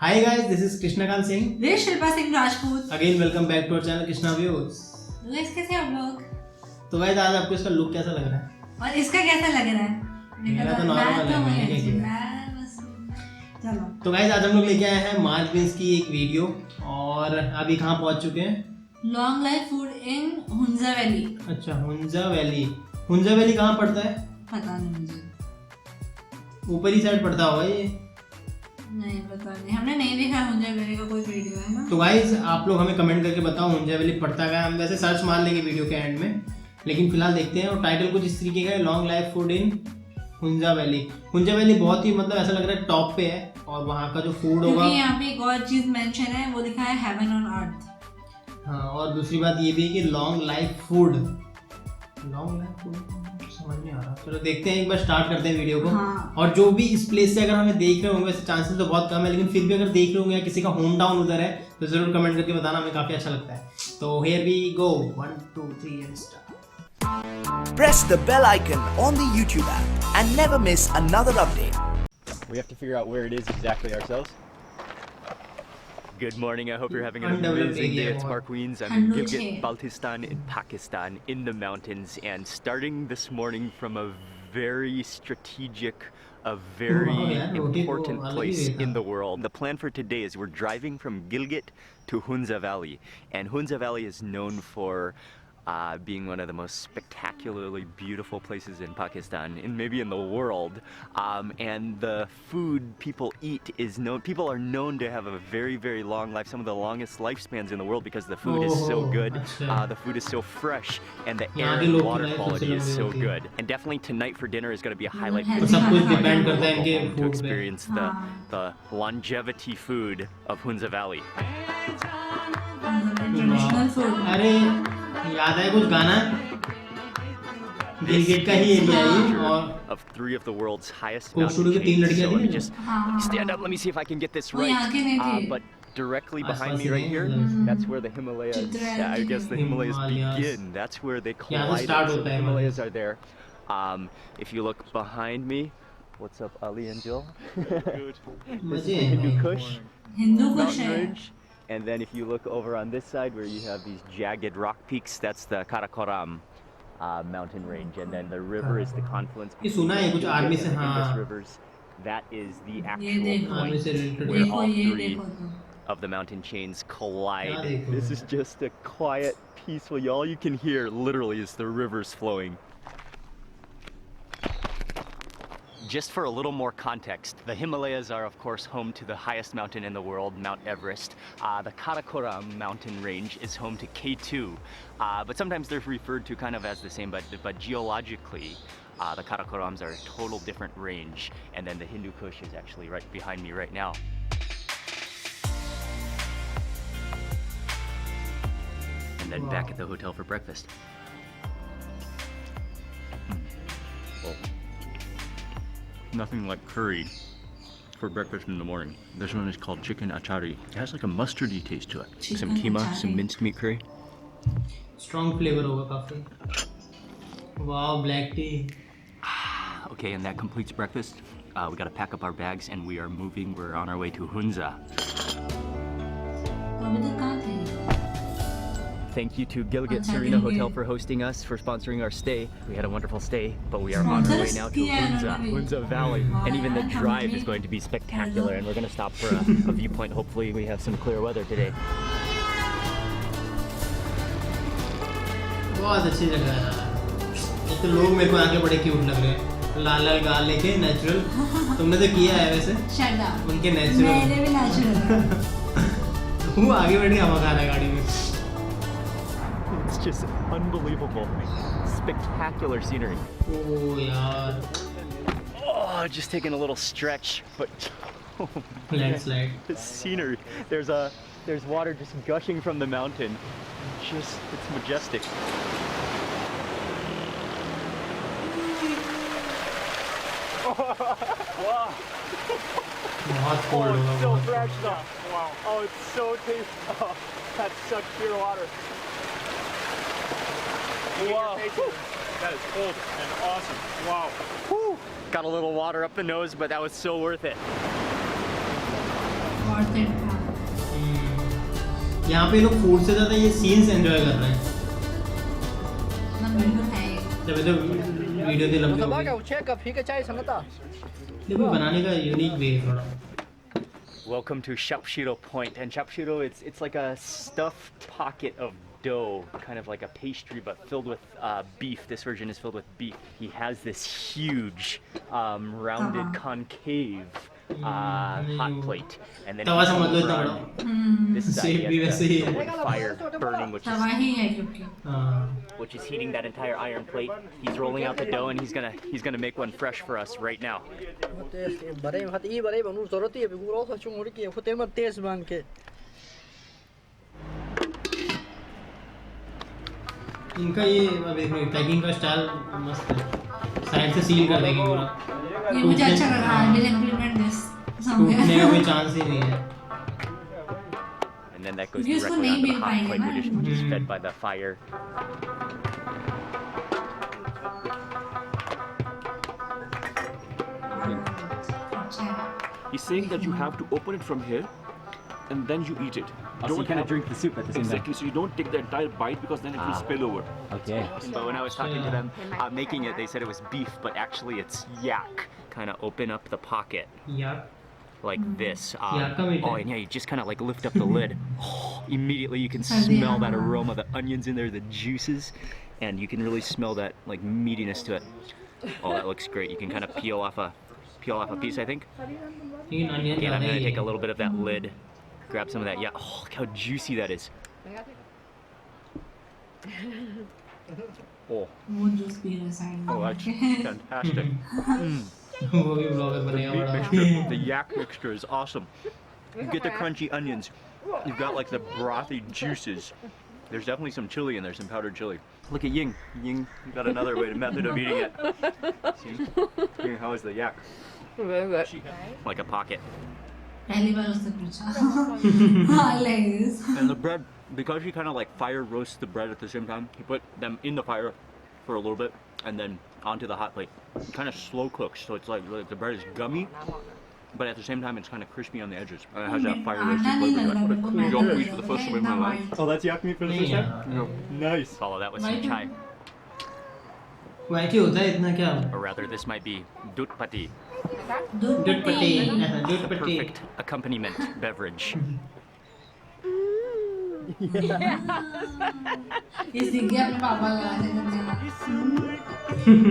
Hi guys, this is Krishnakant Singh. This is Shilpa Singh Rajput. Again, welcome back to our channel Krishna Views. Guys कैसे हैं आप लोग? तो guys आज आपको इसका लुक कैसा लग रहा है? और इसका कैसा लग रहा है? मेरा तो नॉर्मल है, मैंने क्या किया? चलो। तो गाइस आज हम लोग लेके आए हैं मार्च विंस की एक वीडियो और अभी कहाँ पहुँच चुके हैं? Long life food in Hunza valley. अच्छा, हुंजा वैली। हुंजा वैली कहाँ पड़ता है? पता नहीं मुझे। ऊपरी साइड पड़ता होगा ये। नहीं पता नहीं, हमने नहीं देखा हुंजा वैली का कोई वीडियो है ना। तो गाइस आप लोग हमें कमेंट करके बताओ हुंजा वैली पड़ता है। हम वैसे सर्च मार लेंगे वीडियो के एंड में, लेकिन फिलहाल देखते हैं। और टाइटल कुछ इस तरीके का है, long life food in Hunza valley. Hunza valley बहुत ही मतलब ऐसा लग रहा है टॉप पे है और वहाँ का जो फूड होगा, क्योंकि यहाँ पे एक और चीज मेंशन है, वो लिखा है हेवन ऑन अर्थ। हाँ, और दूसरी बात ये भी है कि लॉन्ग लाइफ फूड समझ नहीं आ रहा। चलो देखते हैं, एक बार स्टार्ट करते हैं वीडियो को। हाँ। और जो भी इस प्लेस से अगर हमें देख रहे होंगे, वैसे चांसेस तो बहुत कम है, लेकिन फिर भी अगर देख रहे होंगे या किसी का होम टाउन उधर है तो जरूर कमेंट करके बताना, हमें काफी अच्छा लगता है। तो here we go, 1 2 3 and start. Press the bell icon on the YouTube app and never miss another update. We have to figure out where it is exactly ourselves. Good morning, I hope you're having an amazing day. It's Mark Wiens. I'm in Gilgit, Baltistan in Pakistan, in the mountains, and starting this morning from a very strategic, a very important place in the world. The plan for today is we're driving from Gilgit to Hunza Valley, and Hunza Valley is known for being one of the most spectacularly beautiful places in Pakistan and maybe in the world. And the food people eat is known, people are known to have a very, very long life, some of the longest lifespans in the world because the food is so good, the food is so fresh, and the air and water quality is so good. And definitely tonight for dinner is going to be a highlight because to experience the longevity food of Hunza Valley. अरे याद है कुछ गाना गिलगिट का ही area है और of 3 of the world's highest mountain chains. So let me just stand up, let me see if I can get this right. But directly behind me right here, that's where the Himalayas, I guess the Himalayas begin. That's where they collide. So the Himalayas are there. If you look behind me, what's up, Ali and Jill? Good. This is the Hindu Kush mountain range. And then if you look over on this side where you have these jagged rock peaks, that's the Karakoram mountain range. And then the river is the confluence between the Indus rivers. That is the actual point where all 3 of the mountain chains collide. This is just a quiet, peaceful, all you can hear literally is the rivers flowing. Just for a little more context, the Himalayas are of course home to the highest mountain in the world, Mount Everest. The Karakoram mountain range is home to K2, but sometimes they're referred to kind of as the same, but geologically, the Karakorams are a total different range, and then the Hindu Kush is actually right behind me right now. And then back at the hotel for breakfast. Nothing like curry for breakfast in the morning. This one is called chicken achari. It has like a mustardy taste to it. Some keema, some minced meat curry. Strong flavor होगा काफी. Wow, black tea. Okay, and that completes breakfast. We gotta pack up our bags and we are moving. We're on our way to Hunza. Thank you to Gilgit Serena Hotel for hosting us, for sponsoring our stay. We had a wonderful stay, but we are on our way now to Hunza Valley. And even the drive is going to be spectacular, and we're going to stop for a viewpoint. Hopefully we have some clear weather today. बहुत अच्छी जगह है। एक तो लोग मेरे को आके बड़े क्यूट लग रहे हैं, लाल लाल गाल लेके नेचुरल। तुमने तो किया है वैसे उनके नेचुरल। मेरे भी नेचुरल। वो आगे बैठ के हवा खा रहा है गाड़ी में। It's just unbelievable, spectacular scenery. Oh, yaar. Oh, just taking a little stretch, but landslide. The scenery. There's water just gushing from the mountain. It's majestic. Wow. बहुत cold it's होगा, so बहुत fresh though. Wow. Oh, it's so tasty. Oh, that's such pure water. Wow. That is cold and awesome. Wow. Whew. Got a little water up the nose, but that was so worth it. Worth set था। यहाँ पे लोग food से ज़्यादा ये scenes enjoy कर रहे हैं। ना बिल्कुल है ये। जब तो वीडियो दे लंबी हो गई। देखो बनाने का यूनिक वे है थोड़ा। Welcome to Shapshiro Point, and Shapshiro, it's like a stuffed pocket of dough, kind of like a pastry, but filled with beef. This version is filled with beef. He has this huge, rounded, concave hot plate, and then तवा समझ लो इतना बड़ा। this side Shape भी he वैसे ही has है। the wood fire burning, तवा ही है क्योंकि। हाँ। which is heating that entire iron plate. He's rolling out the dough, and he's gonna make one fresh for us right now. इनका ये packing का style मस्त है। साइड से सील कर देंगे पूरा। ये मुझे अच्छा लगा। I will implement this somewhere। टूटने का कोई चांस ही नहीं है। And then that goes Because directly उसको onto the नहीं hot बेल plate, पाएंगे which is ना। fed by the fire. अच्छा है। He's saying that you have to open it from here and then you eat it. So you kind of drink the soup at the same Exactly, so you don't take the entire bite because then it will spill over. time. Okay. But when I was talking to them making it, they said it was beef, but actually it's yak. Kind of open up the pocket यार like this. Yak ka meat Oh, hai. and yeah, you just kind of like lift up the lid. Immediately you can Sardiyan. smell that aroma, the onions in there, the juices, and you can really smell that like meatiness to it. Oh, that looks great. You can kind of peel off a piece, I think. लेकिन onion And I'm ज़्यादा gonna he take a है। little bit of that lid, grab some of that. Yeah, oh, look how juicy that is. Oh, वो juice P रहे side में। oh, that's fantastic. वो भी blogger The बनेगा meat बड़ा। mixture, the yak mixture is awesome. You get the crunchy onions. You've got like the brothy juices. There's definitely some chili in there, some powdered chili. Look at Ying. Ying got another method of eating it. See? Ying, how is the yak? Like a pocket. पहली बार उससे पूछा। हाँ like this। And the bread, because you kind of like fire roast the bread at the same time, you put them in the fire for a little bit and then onto the hot plate. It kind of slow cooks, so it's like the bread is gummy, but at the same time it's kind of crispy on the edges. And it has that fire आटा roasty नहीं flavor लग to रहा it. मेरे को मैदा Yak लग meat for the रहा first है, time in my इतना life. white। Oh, that's yak meat for the नहीं first time? यार। Nice. Follow that with some White chai. White ही होता है इतना क्या? Or rather, this might be dutpati, दूध दूध पट्टी, दूध the पट्टी। perfect accompaniment beverage. ये सीख गया अपने पापा लगाने करने।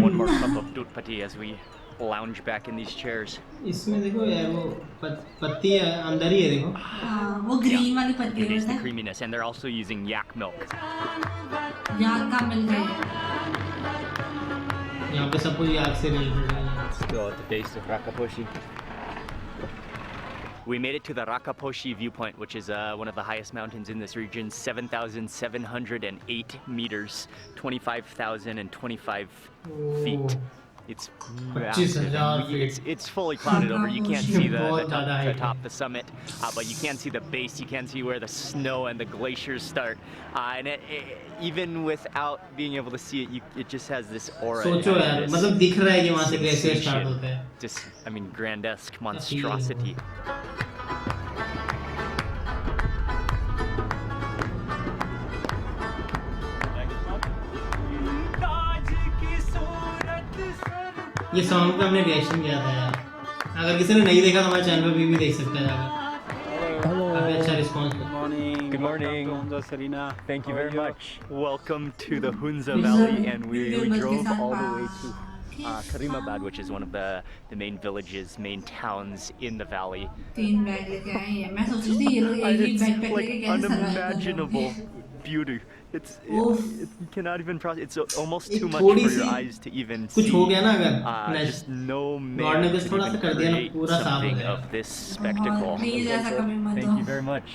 One more cup of dutpati as we lounge back in these chairs. इसमें देखो यार वो पत्ती है, अंदर ही है देखो। हाँ वो ग्रीन वाली पत्ती It is होता the है। creaminess, and they're also using yak milk. याक का मिल गई। यहाँ पे सब कुछ याक से रिलेटेड है। Let's go at the base of Rakaposhi. We made it to the Rakaposhi viewpoint, which is one of the highest mountains in this region, 7,708 meters, 25,025 feet. It's massive. 25,000 It's fully clouded over. You can't see the बहुत ज़्यादा height है। top, the summit, but you can see the base. You can see where the snow and the glaciers start. And even without being able to see it, it just has this aura. It सोचो has यार, this मतलब दिख रहा है कि वहाँ से glacier start sensation. होता है। Just, I mean, grandesque monstrosity. ये सॉन्ग पे हमने रिएक्शन किया था यार। अगर किसी ने नहीं देखा तो हमारे चैनल पे भी देख सकता है जाकर। काफी अच्छा रिस्पॉन्स है। Good morning. Hunza Serena. Thank you very much. Welcome to the Hunza Hunza Valley, and we Village drove के साथ all the way pass. to Karimabad, which is one of the main villages, main towns in the valley. 3 bag लेके आए हैं। मैं सोच रही थी ये लोग एक ही It's बैग पैक like लेके कैसे survive कर unimaginable लोगे। beauty. It's Oof. you cannot even process. It's almost एक too much थोड़ी for your C eyes to even कुछ see. हो गया ना अगर Just no God ने man बस could थोड़ा सा even कर दिया ना, create पूरा साफ हो something गया। of this spectacle. प्लीज ऐसा कभी मत Thank you दो। very much.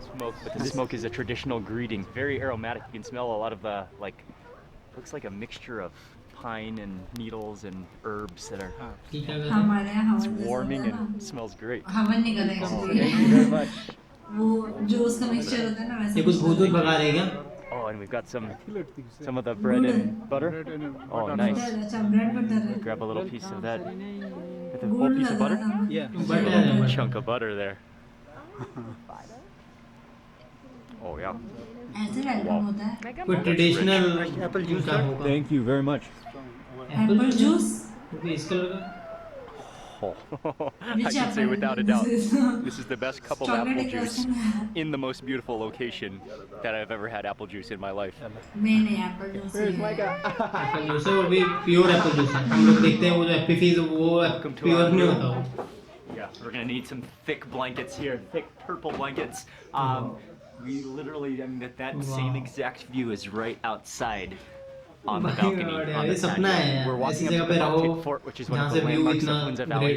Smoke, but the smoke is a traditional greeting. Very aromatic. You can smell a lot of the looks like a mixture of pine and needles and herbs that are ठीक है अगर हमारे यहाँ हवन जैसा warming होता है and smells great. ना, हवन नहीं करेंगे Thank you very much. वो जो उसका मिक्सचर होता है ना वैसे ये कुछ भूत भूत भगा देगा। Oh, and we've got some of the bread and butter. Oh, nice. अच्छा ब्रेड बटर है। Grab a little piece of that. the whole piece of butter? Yeah. Butter Chunk of butter there. Oh yeah. ऐसे welcome होता है. कोई traditional Apple juice होगा. Thank you very much. Apple juice. इस colour का. I can say without a doubt, this is the best cup of apple juice in the most beautiful location that I've ever had apple juice in my life. मैंने Apple juice. Apple juice है, वो भी pure Apple juice है. हम लोग देखते हैं वो जो एप्पी फीज वो प्योर नहीं होता वो. Yeah, we're gonna need some thick blankets here, thick purple blankets. We literally, I mean, that same exact view is right outside on the balcony. On the patio. We're walking up to the Baltic Fort, which is one of the landmarks of Hunza Valley.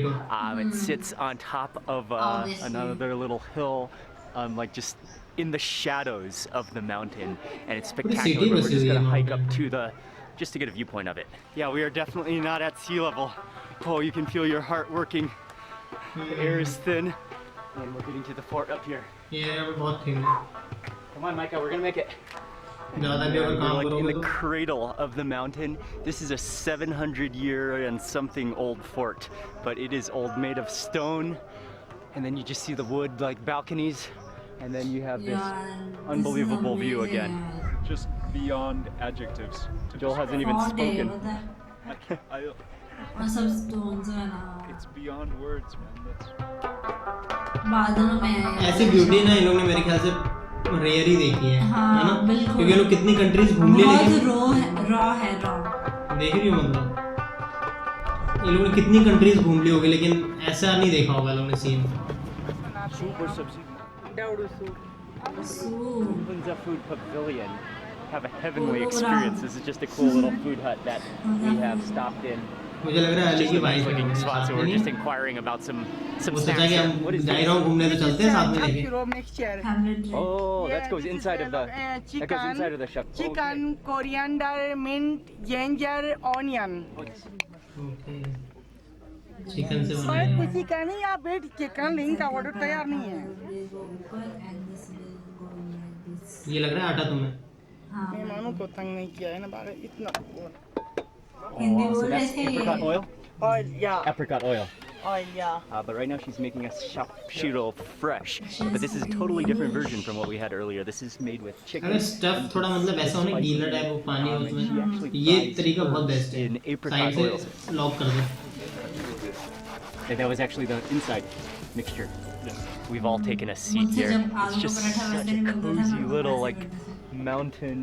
It sits on top of another little hill, like just in the shadows of the mountain, and it's spectacular. We're just gonna hike up to just to get a viewpoint of it. Yeah, we are definitely not at sea level. Oh, you can feel your heart working. The air is thin, and we're getting to the fort up here. ये बहुत thin है. Come on, Micah, we're gonna make it. ज़्यादा भी अगर We're काम like in करोगे the तो. cradle of the mountain. This is a 700-year and something old fort, but it is old, made of stone. And then you just see the wood like balconies, and then you have this unbelievable view again. Just beyond adjectives. Joel hasn't even spoken. और सब stones है ना. It's beyond words, man. That's बादलों में है. ऐसी beauty ना इन लोगों ने मेरे ख्याल से रेयर ही देखी है. हाँ, है ना? बिल्कुल. क्योंकि लोग कितनी कंट्रीज घूम लिए बहुत लेकिन रॉ है. देख रही हो मतलब. ये लोगों ने कितनी कंट्रीज घूम ली होगी लेकिन ऐसा नहीं देखा होगा लोगों ने scene. Super subsidy. Hunza Food Pavilion. Have a heavenly experience. This is just a cool little food hut that we have stopped in. मुझे लग रहा है अली Just की a nice वाइफ looking है spot, so we're नहीं. just inquiring about some वो सोचा snacks. कि here. हम What is जा this? रहा हूँ घूमने तो चलते हैं साथ में लेके. Oh, that goes inside of the. That goes inside of the shop. Chicken, coriander, mint, ginger, onion. Chicken से बना शायद है. किसी का नहीं आप वेट चिकन लिंक का ऑर्डर तैयार नहीं है. ये लग रहा है आटा तुम्हें. मेहमानों को तंग नहीं किया है ना बारे इतना. हिंदी Oh, बोल so रहे that's थे. apricot oil. Oil yeah, Apricot oil. oil yeah. But right now she's making us shapshiro fresh. But this is a totally different version from what we had earlier. This is made with chicken. अगर stuff थोड़ा मतलब ऐसा हो ना गीला type वो पानी हो उसमें ये तरीका बहुत बेस्ट है. In apricot side oil. से लॉक कर दो. And that was actually the inside mixture. We've all taken a seat मुझसे here. जब It's आलू का just पराठा such वैसे a नहीं बनता था cozy ना, little वैसे like बनता था. mountain.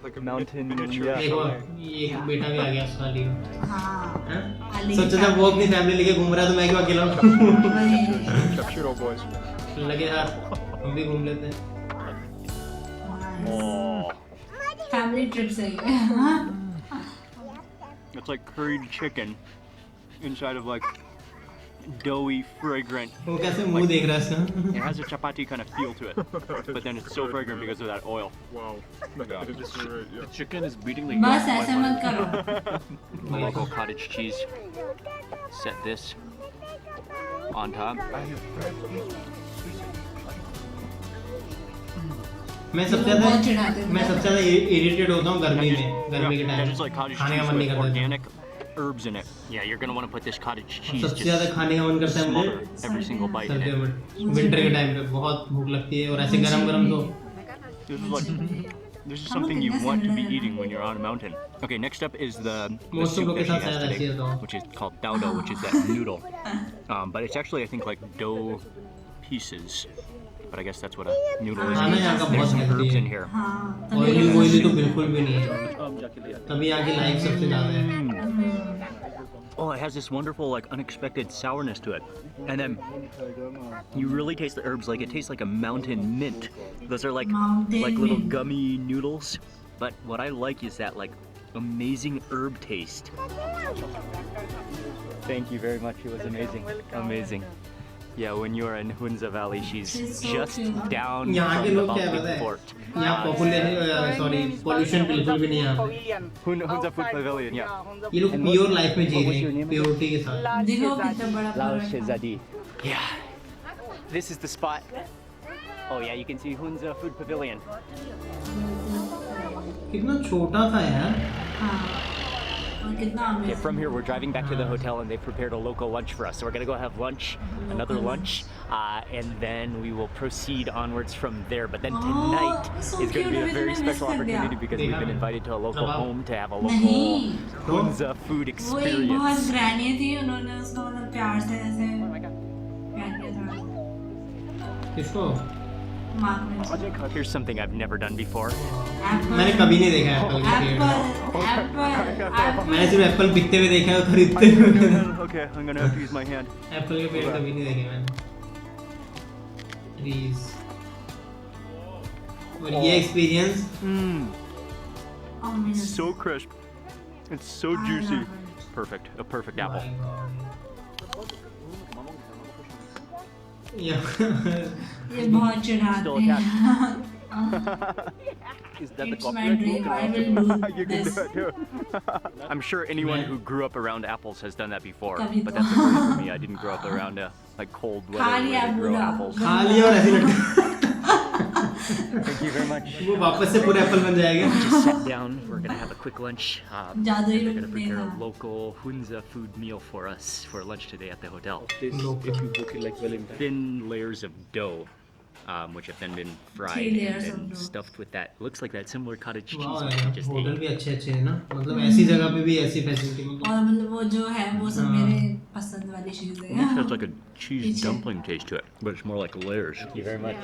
like a Mountain, miniature yeah. देखो chalet. ये बेटा भी आ गया उसका अली. हाँ. हाँ? अली सोचा की जब वो अपनी फैमिली लेके घूम रहा है तो मैं क्यों अकेला हूँ. वही. Chapter boys. लगे यार हम भी घूम लेते हैं. फैमिली ट्रिप से है. It's like curried chicken inside of like doughy, fragrant. वो कैसे मुंह देख रहा है इसका. It has a chapati kind of feel to it, but then it's so fragrant because of that oil. Wow. Yeah, it is great. Yeah. Chicken is beatingly बस yolk ऐसे by मत करो. The local cottage cheese. Set this on top. मैं सबसे ज़्यादा irritate होता हूँ गर्मी में. गर्मी के That time is like cottage खाने का cheese मन नहीं with करता. organic herbs in it. Yeah, you're gonna want to put this cottage cheese सबसे ज़्यादा just खाने का मन करता है smother मुझे every single bite in सर्दियों it. में. विंटर के टाइम पे बहुत भूख लगती है और ऐसे गरम गरम तो. This is something you want to be eating when you're on a mountain. Okay, next up is the Most of soup लोग that के she साथ has शायद ऐसी today, है तो. which is called dao, which is that noodle. But it's actually, I think, like dough pieces. But I guess that's what a noodle is. खाना यहाँ का There's बहुत some हेल्दी herbs है. in here. हाँ. Oily तो बिल्कुल भी नहीं है. तभी यहाँ की लाइफ सबसे ज़्यादा है. Oh, it has this wonderful, like, unexpected sourness to it. And then you really taste the herbs, like it tastes like a mountain mint. Those are like little mint. gummy noodles. But what I like is that like amazing herb taste. Thank you very much. It was amazing. Amazing. Yeah, when you're in Hunza Valley, she's so just cute. down यहाँ के from the लोग क्या है पता Baltic है? Fort. यहाँ pollution बिल्कुल भी नहीं है यहाँ पे. Hunza Food Pavilion, yeah. ये लोग प्योर लाइफ में जी रहे हैं प्योरिटी के साथ. देखो कितना बड़ा paratha. Yeah. This is the spot. Oh yeah, you can see Hunza Food Pavilion. कितना छोटा था यार. हाँ. और कितना Okay, amazing. from here we're driving back to the hotel and they've prepared a local lunch for us. So we're gonna go have lunch, another lunch, and then we will proceed onwards from there. But then tonight so is gonna be a cute. very अभी तो मैं miss special कर गया. opportunity because we've been invited to a local Kebab. home to have a नहीं. local Hunza food वो एक बहुत experience. Granny थी, उन्होंने उसको मतलब प्यार से ऐसे प्यार किया था. किसको? माँ को. Here's something I've never done before. मैंने कभी नहीं देखा एप्पल के पेड़. एप्पल मैंने सिर्फ एप्पल बिकते हुए देखा है और खरीदते हुए. Okay, I'm gonna have to use my hand. Apple के पेड़ कभी नहीं देखे मैंने. ट्रीज. और ये experience So crisp. It's so juicy. Perfect. A perfect apple. ये बहुत चिढ़ाते हैं. Is that It's my dream. I will do this. I'm sure anyone who grew up around apples has done that before, कभी but तो. that's a first for me. I didn't grow up around like cold weather खा where लिया they grow पूरा. apples. खा लिया और ऐसे लटका. Thank you very much. वो वापस से पूरा एप्पल बन जाएगा. Just sat down. We're gonna have a quick lunch. जादू ही They're लुक gonna नहीं prepare a था. local Hunza food meal for us for lunch today at the hotel. This, if you book it like well in time. Thin layers of dough, which have then been fried 3 layers and of then dough. stuffed with that. Looks like that similar cottage cheese वाह which we just hotel ate. भी अच्छे अच्छे हैं ना. मतलब ऐसी जगह पे भी ऐसी फैसिलिटी. और मतलब वो जो है वो सब मेरे पसंद वाली चीजें It हैं. has like a cheese It's a- dumpling taste to it, but it's more like layers. Thank you very much.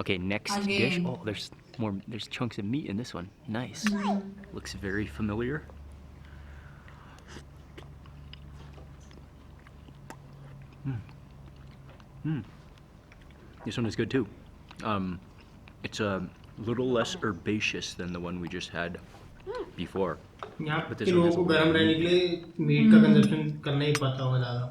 Okay, next dish. Again. Oh, there's chunks of meat in this one. Nice. Looks very familiar. This one is good too. It's a little less herbaceous than the one we just had before. यहाँ But के this one लोगों has को a गर्म रहने के लिए meet का consumption करना ही पड़ता होगा ज़्यादा.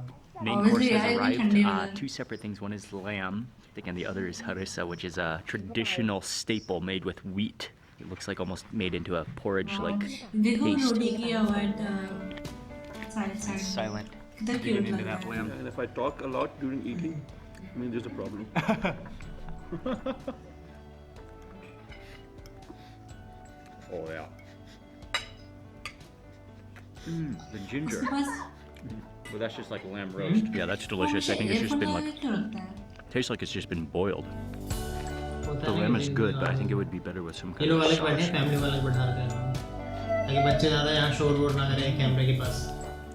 Main Obviously, course yeah, has it's arrived. ठंडी में. Two separate things. One is lamb, I think, and the other is harissa, which is a traditional staple made with wheat. It looks like almost made into a porridge-like देखो paste. रोटी की आवाज़ side Silent. कितना cute लग रहा है. And if I talk a lot during eating, I mean there's a problem. Oh yeah. The ginger. उसके पास Well, that's just like lamb roast. Yeah, that's delicious. I think it's just been like क्यों रखता है? tastes like it's just been boiled. होता The है lamb कि is good, but I think it would be better with some ये kind लोग of अलग बैठे हैं, sauce. फैमिली वाले बैठा रखे हैं ताकि बच्चे ज़्यादा यहाँ शोर वोर ना करें कैमरे के पास.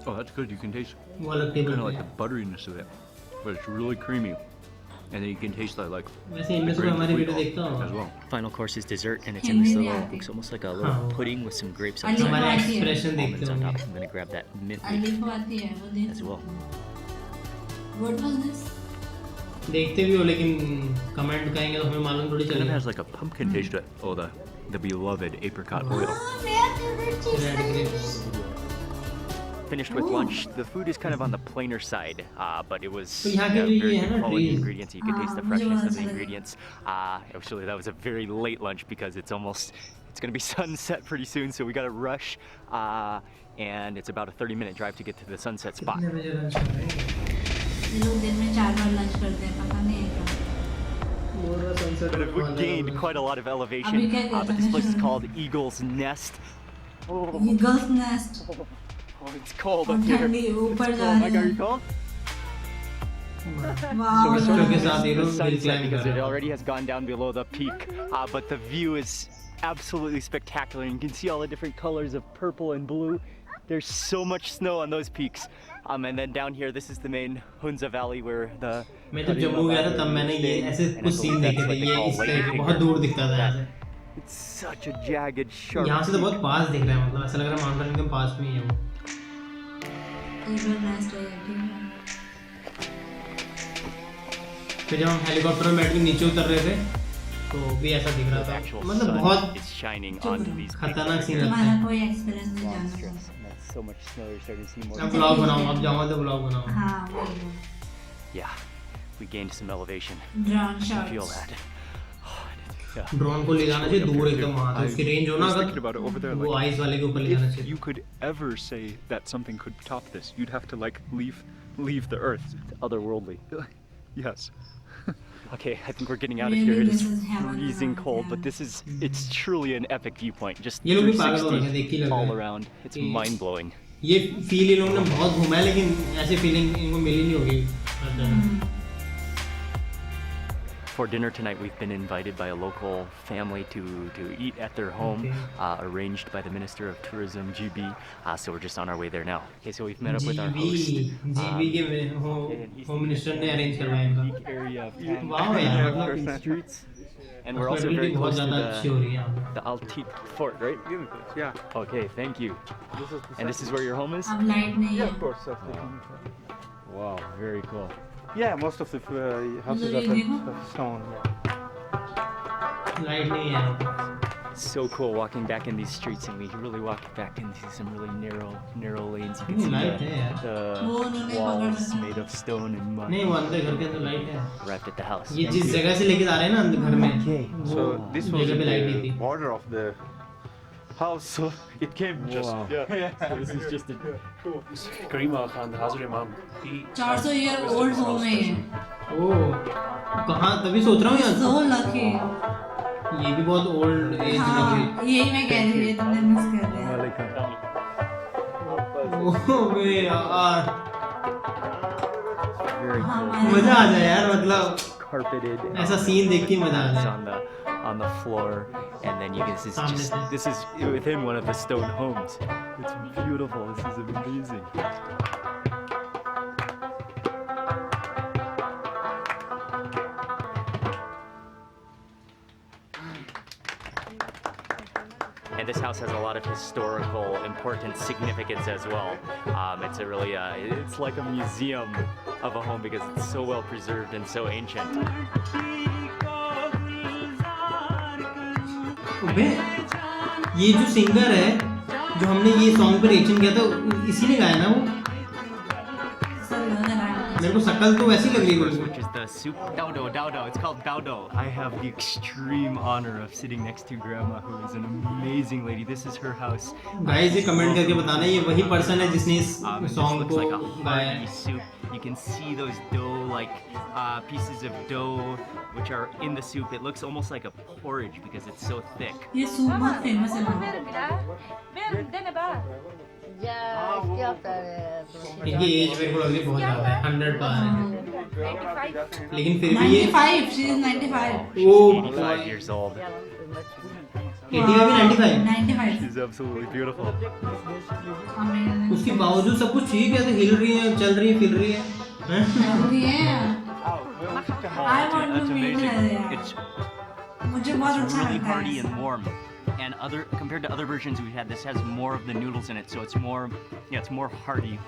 Oh, that's good. You can taste वो अलग टेबल kind of पे like the butteriness of it, but it's really creamy, and then you can taste that like वैसे इनमें से कोई हमारी वीडियो देखता as होगा. well. Final course is dessert, and it's in Hindi this नहीं little. आती. Looks almost like a हाँ. little pudding with some grapes on Ali top. को हमारे आती है. एक्सप्रेशन देखते Almonds on top. होंगे. I'm gonna grab that mint Ali को आती है वो देख. as well. What was this? देखते भी हो लेकिन कमेंट करेंगे तो हमें मालूम थोड़ी Kind of चलेगा. has like a pumpkin taste to it. Oh, the beloved apricot oil. मेरा favorite चीज रेड है. Grapes. Finished with lunch. The food is kind of on the plainer side, but it was तो यहाँ के very लिए ये है good ना quality trees. ingredients. You can taste the मुझे freshness बहुत of the अच्छा लगा. ingredients. Actually, that was a very late lunch because it's going to be sunset pretty soon, so we got to rush. And it's about a 30-minute drive to get to the sunset spot. कितने बजे lunch कर रहे हैं? ये लोग दिन में 4 बार lunch करते हैं पता नहीं है क्या. बोल रहा sunset But होने we वाला gained है. quite a lot of अभी elevation. क्या कर But this रहे place is हैं? called Eagle's Nest. Eagle's Nest. Oh, it's cold और up here. ठंडी ऊपर जा Oh my God, are रही you है. cold? वाह. बच्चों के साथ ये The लोग हिल sunset क्लाइंब because कर it रहे हैं. already has gone down below the peak, but the view is absolutely spectacular. And you can see all the different colors of purple and blue. There's so much snow on those peaks. And then down here, this is the main Hunza Valley where the मैं जब जम्मू गया था तब मैंने ये ऐसे And I कुछ scene believe देखे that's थे. what they ये call इस lake टाइप figure. बहुत दूर दिखता था यहाँ से. It's such a jagged, sharp. यहाँ से तो बहुत पास दिख रहा है. मतलब ऐसा लग रहा है माउंटेन के पास में ही है वो. Eagle's Nest है ये, ठीक है. फिर जब हम हेलीकॉप्टर में बैठ के नीचे उतर रहे थे तो भी ऐसा दिख रहा The था. actual मतलब sun बहुत is shining onto these peaks. खतरनाक सीन लगता तुम्हारा है. कोई एक्सपीरियंस नहीं जानना. Monstrous. And that's so much snow. You're starting to see more. अब ब्लॉग बनाऊँ. अब जाऊँगा तो ब्लॉग बनाऊँ. हाँ वही. Yeah, we gained some elevation. Drone I feel shots. that. Yeah. Drone को ले जाना चाहिए दूर एकदम वहाँ से. उसकी रेंज हो ना I was thinking about it over अगर there, वो like, आइस वाले के ऊपर ले जाना If चाहिए. you could ever say that something could top this, you'd have to like leave the earth. Otherworldly. Yes. Okay, I think we're getting out of here. It is freezing cold, but it's truly an epic viewpoint. Just ये लोग भी पागल हो रहे हैं, देख ही लग रहा all है। around. It's mind-blowing. ये फील इन लोगों ने बहुत घूमा है, लेकिन ऐसी फीलिंग इनको मिली नहीं होगी। For dinner tonight, we've been invited by a local family to eat at their home, arranged by the Minister of Tourism, GB. So we're just on our way there now. Okay, so we've met up with our host. GB के home minister ने arrange करवाया इनका। Unique area of town. वाह यार, Walking मतलब streets. And we're also very बहुत close to ज़्यादा अच्छी हो रही है यहाँ पे। the Altit Fort, right? Yeah. Okay, thank you. And this is where your home is? अब लाइट नहीं है। Of course. Wow, very cool. Yeah, most of the houses are of stone. Light नहीं है यहाँ पे। So cool walking back in these streets, and we really walk back into some really narrow lanes. You can see light है यार। the walls made of stone and mud. नहीं, वो अंदर घर के अंदर लाइट है। Arrived at the house. ये जिस जगह से लेके आ रहे हैं ना अंदर घर में, So this was जगह पे लाइट नहीं the थी। border of the house, so it came just. Wow. Yeah. So this is just a Grima Khan, the Hazard Imam. 400 year old home है ये। ओह, कहाँ तभी सोच रहा हूँ यार। So lucky। ये भी बहुत ओल्ड एज लग हाँ, रही यही मैं कह रही थी, तुमने मिस कर दिया। ओह बे यार, Very हाँ, cool. मजा आ जाए यार, मतलब Carpeted. ऐसा सीन देख के मजा आ It's जाए। on the floor, and then you can this is within one of the stone homes. It's beautiful. This is amazing. And this house has a lot of historical importance, significance as well. It's a really, it's like a museum of a home because it's so well preserved and so ancient. अबे, ये जो singer है, जो हमने ये song पे reaction किया था, इसी ने गाया ना वो? मेरे को शकल तो वैसी लग रही है बिल्कुल। Which is the soup Dowdo. It's called Dowdo. I have the extreme honor of sitting next to Grandma, who is an amazing lady. This is her house. Guys ये कमेंट करके बताना ये वही पर्सन है जिसने इस This सॉन्ग looks को like a गाया hearty है। soup. You can see those dough-like pieces of dough which are in the soup. It looks almost like a porridge because it's so thick. ये soup बहुत famous है वहाँ। इनकी as मेरे को लग रही है बहुत ज़्यादा है, 100 पार है। लेकिन फिर भी ये 95, she is 95। वो 85 years old. 85 में 95। 95। She's absolutely beautiful. Amazing। उसके बावजूद सब कुछ ठीक है, तो हिल रही है, चल रही है, फिर रही है, हैं? Yeah। I want to That's meet amazing. her, yeah। It's मुझे बहुत अच्छा really लगता hearty है। and warm. And compared to other versions we've had, this has more of the noodles in it, so it's more hearty.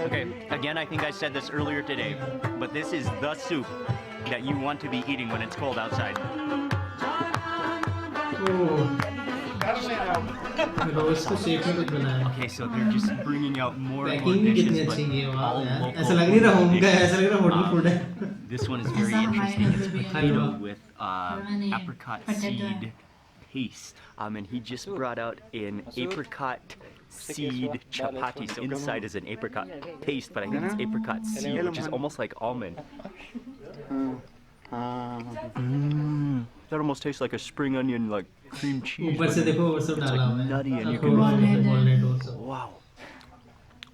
Okay, again, I think I said this earlier today, but this is the soup that you want to be eating when it's cold outside. रोज को shape में कुछ बनाया। Okay, so they're just bringing out more and more packing भी कितनी dishes, अच्छी की है but वहाँ all यार। local. ऐसा लग नहीं रहा होम का है, ऐसा लग रहा होटल फूड है। This one is very ऐसा interesting. हमारे It's घर पे भी है। potato with मैंने apricot potato seed paste. And he just brought out an apricot seed chapati. So inside is an apricot paste, but I think it's apricot seed, which is almost like almond. That almost tastes like a spring onion, like cream cheese. ऊपर से देखो वो सब It's डाला like हुआ है। nutty and you अखरोट can- walnut वो सब। Wow.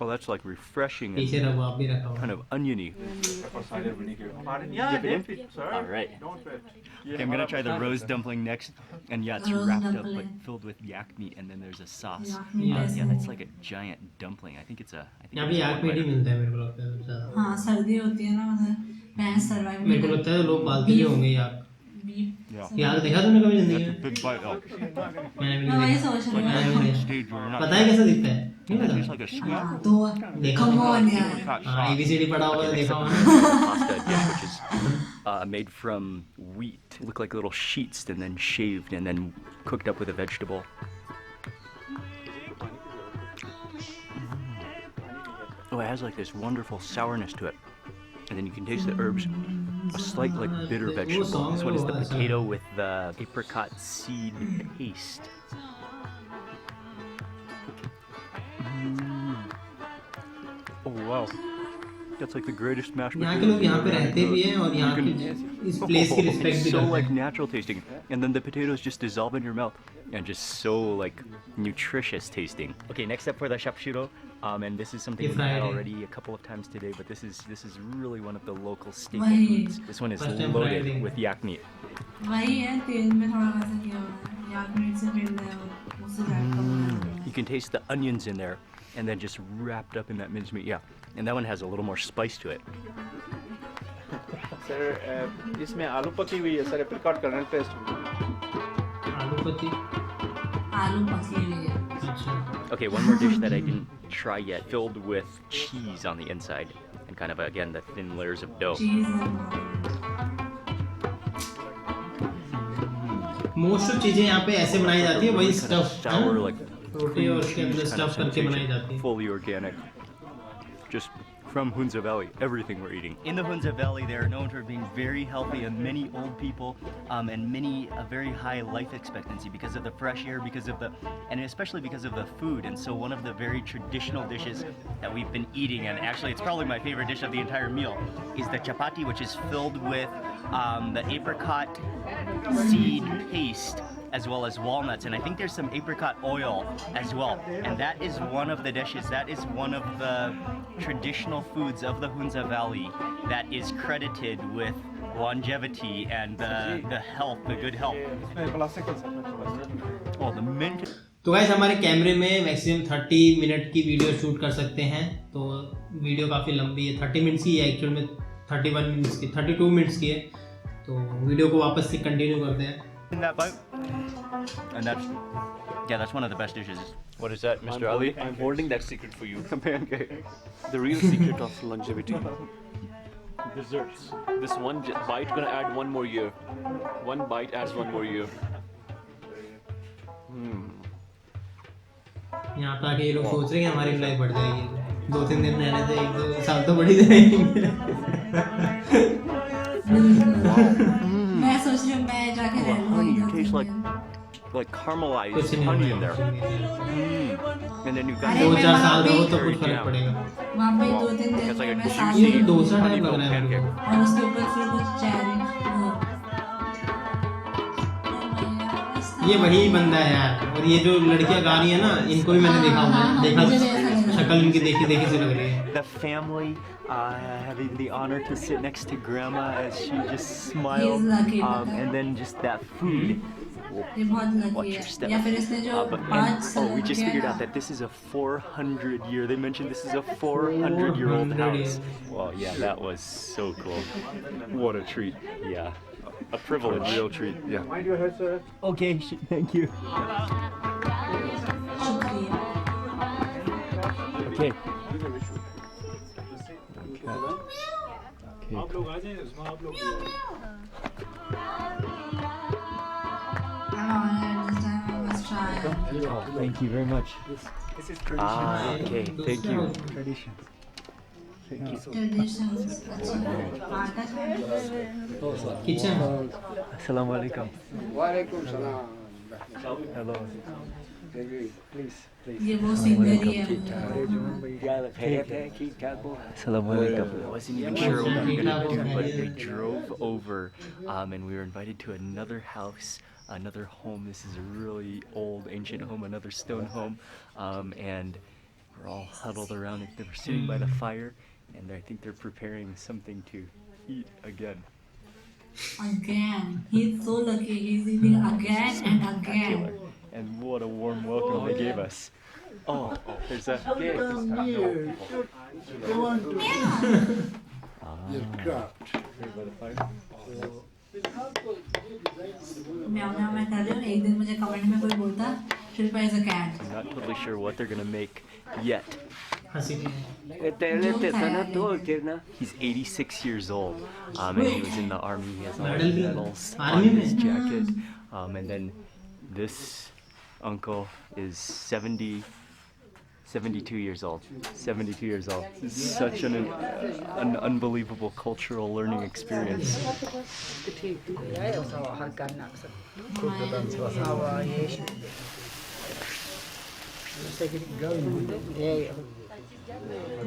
Oh, that's like refreshing पीछे and रवा भी रखा हुआ kind है। of oniony. All right. Okay, I'm gonna try the rose dumpling next, and yeah, it's Rose wrapped up dumpling. but filled with yak meat, and then there's a sauce. Yeah. Yeah, that's like a giant dumpling. I think it's a. I think यहाँ it's पे a yak meet he one-liter. मिलता है मेरे को लगता है सबसे ज़्यादा। हाँ, सर्दी होती है ना उधर, भैंस सर्वाइव मेरे को लगता है लोग पालते ही होंगे याक। Yeah. याक देखा तुमने कभी जिंदगी That's a में? big bite. Oh, मैंने भी मैं नहीं वही देखा। सोच रही मैंने भी हूँ। नहीं देखा। stage where you're not. पता है कैसा दिखता है? नहीं It पता। tastes like a sweet हाँ, तो देखा come होगा। on यार। apricot हाँ, sauce. ABCD पढ़ा होगा तो Like a देखा mix होगा। of pasta dish, which is made from wheat. Look like little sheets, and then shaved, and then cooked up with a vegetable. Oh, it has like this wonderful sourness to it. And then you can taste the herbs, a slight like bitter vegetable. This one is the potato with the apricot seed paste. Oh wow. That's like the greatest mashed यहाँ के लोग यहाँ पे रहते भी हैं और यहाँ की इस प्लेस की रिस्पेक्ट भी so करते like हैं. natural tasting, and then the potatoes just dissolve in your mouth, and just so like nutritious tasting. Okay, next up for the shapshuro, and this is something You we've had fried it. already a couple of times today, but this is really one of the local staple Why? foods. This one is First time fried loaded it. with yak meat. वही है तेल में थोड़ा वैसा किया हुआ है याक meet से फिर उससे जाकर You can taste the onions in there, and then just wrapped up in that mincemeat. Yeah, and that one has a little more spice to it. Sir इसमें आलू पकी हुई है सर, एप्रिकॉट कर्नल पेस्ट. आलू पत्ती. आलू पकी हुई है. अच्छा. Okay, one more dish that I didn't try yet, filled with cheese on the inside, and kind of again the thin layers of dough. चीज मोस्ट ऑफ चीजें यहाँ पे ऐसे बनाई जाती है, वही Really kind of stuff sour, like रोटी और उसके अंदर kind of स्टफ करके बनाई sensation, जाती है. fully organic, just from Hunza Valley. Everything we're eating in the Hunza Valley, they are known for being very healthy, and many old people, and many a very high life expectancy because of the fresh air, because of the, and especially because of the food. And so one of the very traditional dishes that we've been eating, and actually it's probably my favorite dish of the entire meal, is the chapati, which is filled with the apricot seed paste as well as walnuts, and I think there's some apricot oil as well. And that is one of the dishes, that is one of the traditional foods of the Hunza Valley that is credited with longevity and the health, the good health. Oh, the mint. तो guys हमारे कैमरे में maximum 30 minute की video shoot कर सकते हैं, तो video काफ़ी लंबी है, 30 मिनट्स की है एक्चुअल में, 31 मिनट्स की, 32 मिनट्स की है. तो वीडियो को वापस से कंटिन्यू करते हैं. In that bite, and that's one of the best dishes. What is that, Mr. Ali? I'm holding that secret for you. Pancake. The real secret of longevity. Desserts. This one bite gonna add one more year. One bite adds one more year. यहाँ पे आके ये लोग सोच रहे हैं कि हमारी लाइफ बढ़ जाएगी, 2-3 दिन रहने से 1-2 साल तो बढ़ ही जाएंगे. मैं सोच रही हूँ मैं जाके रह लूँ. Honey, you taste like caramelized कुछ नहीं honey in होगा. there. And then you've got अरे 2-4 साल मैं रहो तो very कुछ फर्क jam. पड़ेगा. वहाँ पे 2-3 दिन It's like में a मैं साल ये juicy तो डोसा टाइप honey लग milk रहा है मेरे pancake. को. और उसके ऊपर फिर कुछ चेरी. ये वही बंदा है यार, और ये जो लड़कियां गा रही है ना, इनको भी मैंने देखा हुआ है, देखा शक्ल इनकी देखी से लग रही है. The family having the honor to sit next to Grandma as she just smiled, lucky, and then just that food. ये बहुत Watch लकी your है. step. या फिर इसने जो But 5 साल we just किया figured ना, out that this is a 400-year. They mentioned this is a 400-year-old 400 house. years. Well, yeah, that was so cool. What a treat. Yeah, a privilege. A real treat. Yeah. Mind your head, sir. Okay, thank you. शुक्रिया. Okay. आप लोग आ जाएं, उसमें आप लोग भी आएं. I'm honored this time I must try. Oh, thank you very much. This is Okay, thank you. traditions. Traditions. अच्छा. आटा है. Kitchen. Assalamu alaikum. Walaikum salam. Hello. ये वो सिंगर ही है. Assalamu alaikum. I wasn't even sure what we were gonna do, but they drove over, and we were invited to another house, another home. This is a really old, ancient home, another stone home, and we're all huddled around it. They were sitting by the fire, and I think they're preparing something to eat again. Again. He's so lucky. He's eating again and again. And what a warm welcome they gave us. Oh, there's a cake. म्याऊ मैं कर रही हूँ. एक दिन मुझे comment में कोई बोलता Shilpa is a cat. I'm not totally sure what they're gonna make yet. हंसी की. He's 86 years old, and he was in the army. He has all Medal the भी medals army on his में? jacket. And then this uncle is 72 years old. 72 years old. This is such an unbelievable cultural learning experience.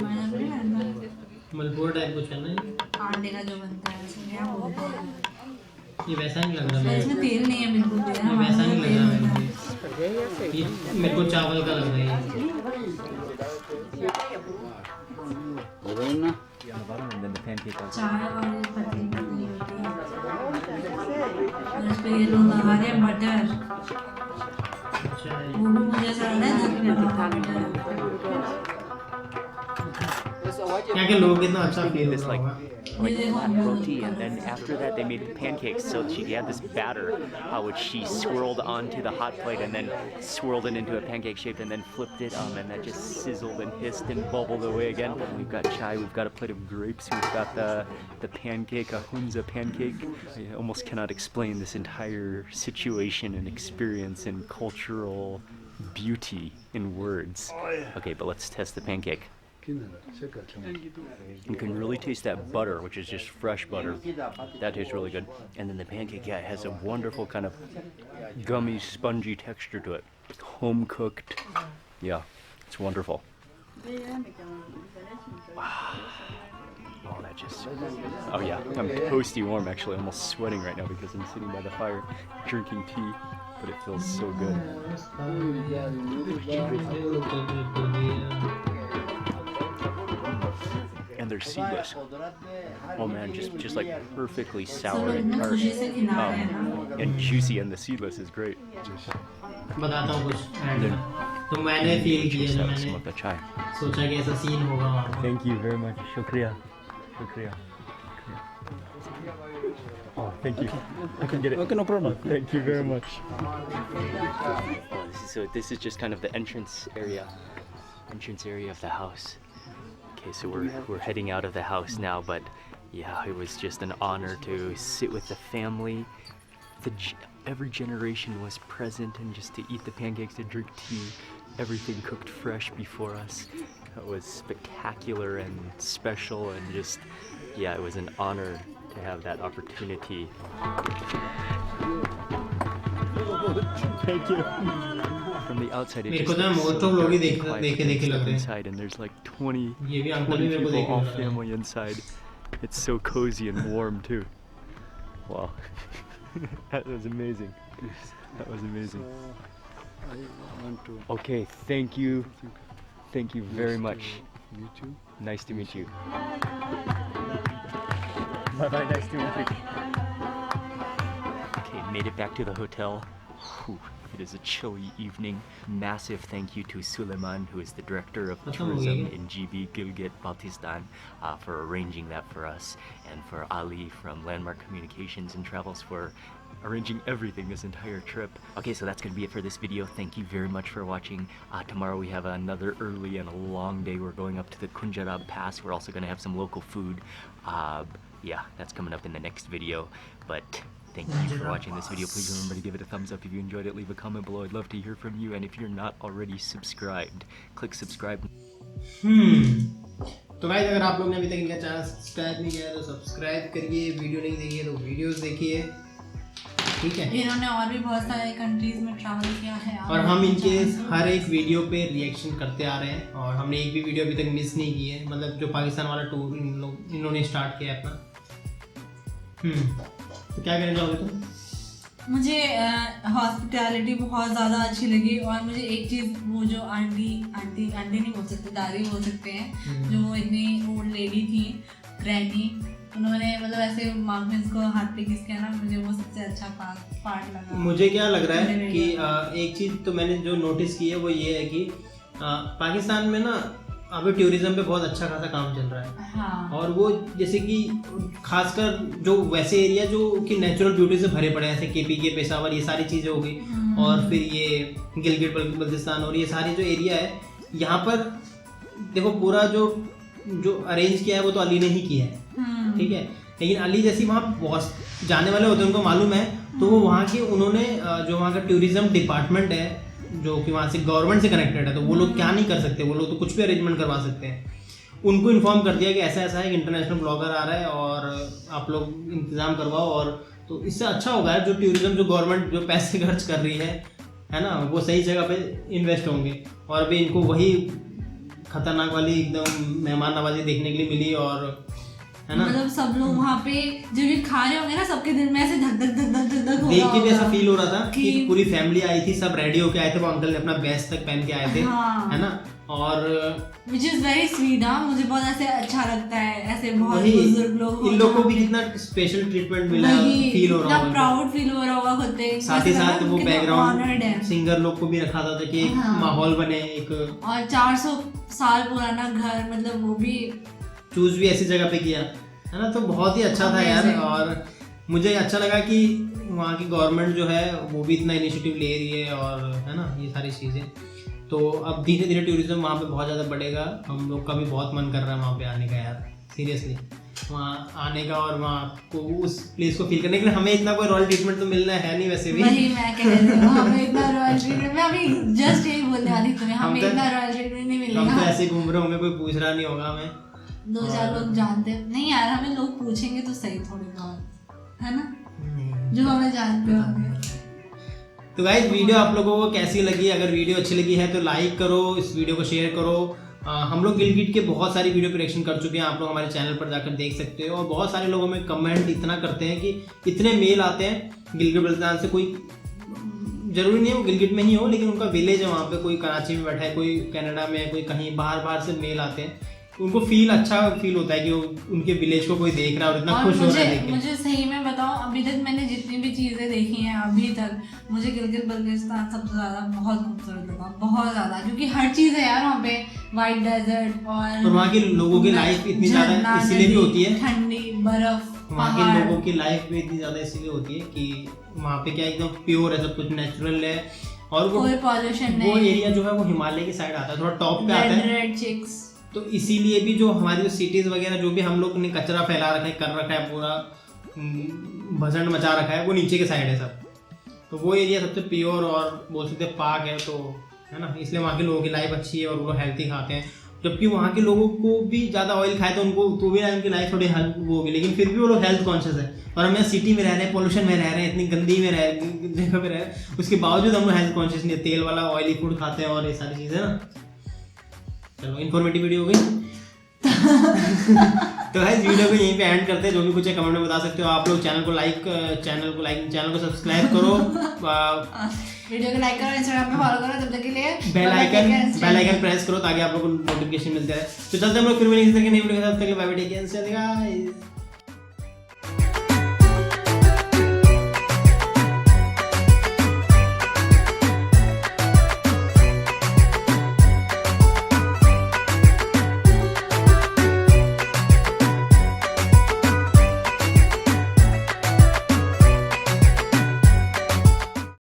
मैंने भी करना है। Malpua type कुछ है ना ये? अंडे का जो बनता है उसमें क्या बोलते हैं? ये वैसा नहीं लग रहा पर मेरे इसमें तेल नहीं है बिल्कुल भी, को। ये वैसा नहीं लग रहा मेरे को। ये मेरे को चावल का लग रहा है ये। On the bottom and then the pancake on चाय और पत्ती पत्ती होती है और इस पे ये लोग लगा रहे हैं बटर। अच्छा है। वो भी मुझे ऐसा लग रहा है जैसे बटर यहाँ के लोग कितना अच्छा फील This होता like होगा। flat roti, and then after that they made pancakes. So she had this batter, which she swirled onto the hot plate, and then swirled it into a pancake shape, and then flipped it, and that just sizzled and hissed and bubbled away again. We've got chai, we've got a plate of grapes, we've got the pancake, a Hunza pancake. I almost cannot explain this entire situation and experience and cultural beauty in words. Okay, but let's test the pancake. You can really taste that butter, which is just fresh butter. That tastes really good. And then the pancake, yeah, it has a wonderful kind of gummy, spongy texture to it. Home cooked. Yeah, it's wonderful. Oh, that just. Oh, yeah, I'm toasty warm actually. I'm almost sweating right now because I'm sitting by the fire drinking tea, but it feels so good. And they're seedless. Oh man, just like perfectly sour and tart. And juicy, and the seedless is great. बताता हूँ कुछ and में। तो मैंने feel किया Taste जब out some मैंने of the chai. सोचा कि ऐसा सीन होगा वहाँ पे। Thank you very much. Shukriya. Shukriya. Oh, thank you. I can get it. Okay, no problem. Thank you very much. So this is just kind of the entrance area of the house. Okay, so we're heading out of the house now, but yeah, it was just an honor to sit with the family. Every generation was present, and just to eat the pancakes, to drink tea, everything cooked fresh before us. It was spectacular and special, and just, yeah, it was an honor to have that opportunity. Thank you. From the outside, it मेरे just को तो looks most so of लोग ही good and देखे quiet, देखे and देखे लग step रहे हैं। inside, and there's like 20 ये भी अंकल भी मेरे को people, देखे all लग रहे हैं। family inside. It's so cozy and warm too. Wow, that was amazing. That was amazing. Okay, thank you very much. Nice to meet you. Bye bye. Nice to meet you. Okay, made it back to the hotel. Whew, it is a chilly evening. Massive thank you to Suleiman, who is the director of tourism in GB, Gilgit, Baltistan, for arranging that for us, and for Ali from Landmark Communications and Travels for arranging everything this entire trip. Okay, so that's gonna be it for this video. Thank you very much for watching. Tomorrow we have another early and a long day. We're going up to the Kunjarab Pass. We're also gonna have some local food. Yeah, that's coming up in the next video. But thank you for watching this video. Please remember to give it a thumbs up if you enjoyed it. Leave a comment below. I'd love to hear from you. And if you're not already subscribed, click subscribe. तो guys अगर आप लोग ने अभी तक इनका channel subscribe नहीं किया है तो सब्सक्राइब करिए, वीडियो नहीं देखी है तो वीडियोस देखिए, ठीक है। इन्होंने और भी बहुत सारे कंट्रीज में ट्रैवल किया है और हम इनके हर एक वीडियो पे रिएक्शन करते आ रहे हैं, और हमने एक भी वीडियो अभी तक मिस नहीं की है, मतलब जो पाकिस्तान वाला टूर इन्होंने स्टार्ट किया है अपना। तो क्या कहना चाहोगे तुम? मुझे हॉस्पिटैलिटी बहुत ज़्यादा अच्छी लगी, और मुझे एक चीज़, वो जो आंटी नहीं बोल सकते, दादी बोल सकते हैं, जो इतनी ओल्ड लेडी थी, ग्रैनी, उन्होंने मतलब ऐसे माउंटेन्स को हाथ पे किस किया ना, मुझे वो सबसे अच्छा पार्ट लगा। मुझे क्या लग रहा है कि एक चीज़ तो मैंने जो नोटिस की है वो ये है कि पाकिस्तान में ना अभी टूरिज्म पे बहुत अच्छा खासा काम चल रहा है। हाँ। और वो जैसे कि खासकर जो वैसे एरिया जो कि नेचुरल ब्यूटी से भरे पड़े हैं, जैसे KPK, पेशावर, ये सारी चीज़ें हो गई, और फिर ये गिलगित बल्तिस्तान और ये सारी जो एरिया है, यहाँ पर देखो पूरा जो अरेंज किया है वो तो अली ने ही किया है, ठीक है। लेकिन अली जैसी वहाँ बहुत जाने वाले होते हैं, उनको मालूम है, तो वो वहाँ के उन्होंने जो वहाँ का टूरिज्म डिपार्टमेंट है जो कि वहाँ से गवर्नमेंट से कनेक्टेड है, तो वो लोग क्या नहीं कर सकते, वो लोग तो कुछ भी अरेंजमेंट करवा सकते हैं। उनको इन्फॉर्म कर दिया कि ऐसा ऐसा है, इंटरनेशनल ब्लॉगर आ रहा है और आप लोग इंतज़ाम करवाओ, और तो इससे अच्छा होगा जो टूरिज्म जो गवर्नमेंट जो पैसे खर्च कर रही है ना, वो सही जगह पे इन्वेस्ट होंगे, और अभी इनको वही खतरनाक वाली एकदम मेहमान नवाजी देखने के लिए मिली। और है ना, मतलब सब लोग वहाँ पे जो भी खा रहे होंगे ना, सबके दिल में ऐसे धक धक धक धक धक धक हो देख रहा के भी ऐसा होगा फील हो रहा था कि कि पूरी फैमिली आई थी, सब रेडी होके आए थे। वो अंकल ने अपना बेस्ट तक पहन के आए थे, हाँ। है ना। और which is very sweet, हाँ, मुझे बहुत ऐसे अच्छा लगता है, ऐसे बहुत वही बुजुर्ग लोग इन लोगों को भी कितना स्पेशल ट्रीटमेंट मिला, फील हो रहा होगा, प्राउड फील हो रहा होगा खुद पे। साथ ही साथ वो होनर्ड है। बैकग्राउंड सिंगर लोग को भी रखा था ताकि एक हाँ। माहौल बने। एक और 400 साल पुराना घर, मतलब वो भी चूज भी ऐसी जगह पे किया, है ना। तो बहुत ही अच्छा था यार। और मुझे अच्छा लगा कि वहाँ की गवर्नमेंट जो है वो भी इतना इनिशिएटिव ले रही है, और है ना ये सारी चीज़ें। तो अब धीरे धीरे टूरिज्म वहाँ पे बहुत ज़्यादा बढ़ेगा। हम लोग का भी बहुत मन कर रहा है वहाँ पे आने का यार, सीरियसली वहाँ आने का, और वहाँ को उस प्लेस को फील करने के लिए। हमें इतना कोई रॉयल ट्रीटमेंट तो मिलना है नहीं वैसे भी। वही मैं कह रही हूँ, हमें इतना रॉयल ट्रीटमेंट, मैं अभी जस्ट यही बोलने वाली थी तुम्हें, हमें इतना रॉयल ट्रीटमेंट नहीं हम तो मिलेगा। ऐसे घूम रहे होंगे, कोई पूछ रहा नहीं होगा हमें, 2-4 लोग जानते नहीं यार, हमें लोग पूछेंगे तो सही थोड़ी बहुत, है ना, जो हमें जानते होंगे। तो गाइस वीडियो आप लोगों को कैसी लगी? अगर वीडियो अच्छी लगी है तो लाइक करो, इस वीडियो को शेयर करो। हम लोग गिलगिट के बहुत सारी वीडियो पे रिएक्शन कर चुके हैं, आप लोग हमारे चैनल पर जाकर देख सकते हो। और बहुत सारे लोगों में कमेंट इतना करते हैं कि इतने मेल आते हैं गिलगिट बल्तिस्तान से, कोई जरूरी नहीं है वो गिलगिट में ही हो, लेकिन उनका विलेज है वहाँ पे, कोई कराची में बैठा है, कोई कनाडा में है, कोई कहीं बाहर से मेल आते हैं। उनको अच्छा फील होता है कि उनके विलेज को कोई देख रहा है और इतना खुश हो रहा है देख के। मुझे सही में बताऊं, अभी तक मैंने जितनी भी चीज़ें देखी हैं अभी तक, मुझे गिलगित बल्तिस्तान सबसे ज़्यादा बहुत खूबसूरत लगा, बहुत ज़्यादा, क्योंकि हर चीज़ है यार वहाँ पे, वाइट डेजर्ट और वहाँ के लोगों की लाइफ इतनी ज़्यादा इसीलिए भी होती है, ठंडी बर्फ, वहाँ के लोगों की लाइफ भी इतनी ज़्यादा इसीलिए होती है कि वहाँ पे क्या एकदम प्योर है, सब कुछ नेचुरल है। और वो कोई पॉल्यूशन नहीं, वो एरिया जो है वो हिमालय की साइड आता है, थोड़ा टॉप पे आता है, रेड चिक्स। तो इसीलिए भी जो हमारी जो सिटीज़ वगैरह जो भी हम लोग ने कचरा फैला रखा है, कर रखा है, पूरा भसड़ मचा रखा है, वो नीचे के साइड है सब। तो वो एरिया सबसे प्योर और बोल सकते हैं पाक है, तो है ना, इसलिए वहाँ के लोगों की लाइफ अच्छी है और वो हेल्थी खाते हैं। जबकि वहाँ के लोगों को भी ज़्यादा ऑयल खाए तो उनको तो भी उनकी लाइफ थोड़ी हेल्थ वो होगी, लेकिन फिर भी वो लोग हेल्थ कॉन्शियस है। और हम यहाँ सिटी में रह रहे हैं, पोल्यूशन में रह रहे हैं, इतनी गंदी में जगह पे रह रहे हैं, उसके बावजूद हम हेल्थ कॉन्शियस नहीं है, तेल वाला ऑयली फूड खाते हैं और ये सारी चीज़ें ना। चलो इन्फॉर्मेटिव वीडियो हो गई। तो गाइस वीडियो को यहीं पे एंड करते हैं। जो भी कुछ है कमेंट में बता सकते हो आप लोग। चैनल को सब्सक्राइब करो, वीडियो को लाइक करो, इंस्टाग्राम पे फॉलो करो, तब तक के लिए बेल आइकन प्रेस करो ताकि आप लोग को नोटिफिकेशन मिलता रहे। तो चलते हैं हम लोग फिर मिलेंगे किसी नई वीडियो के साथ। Bye bye, take care,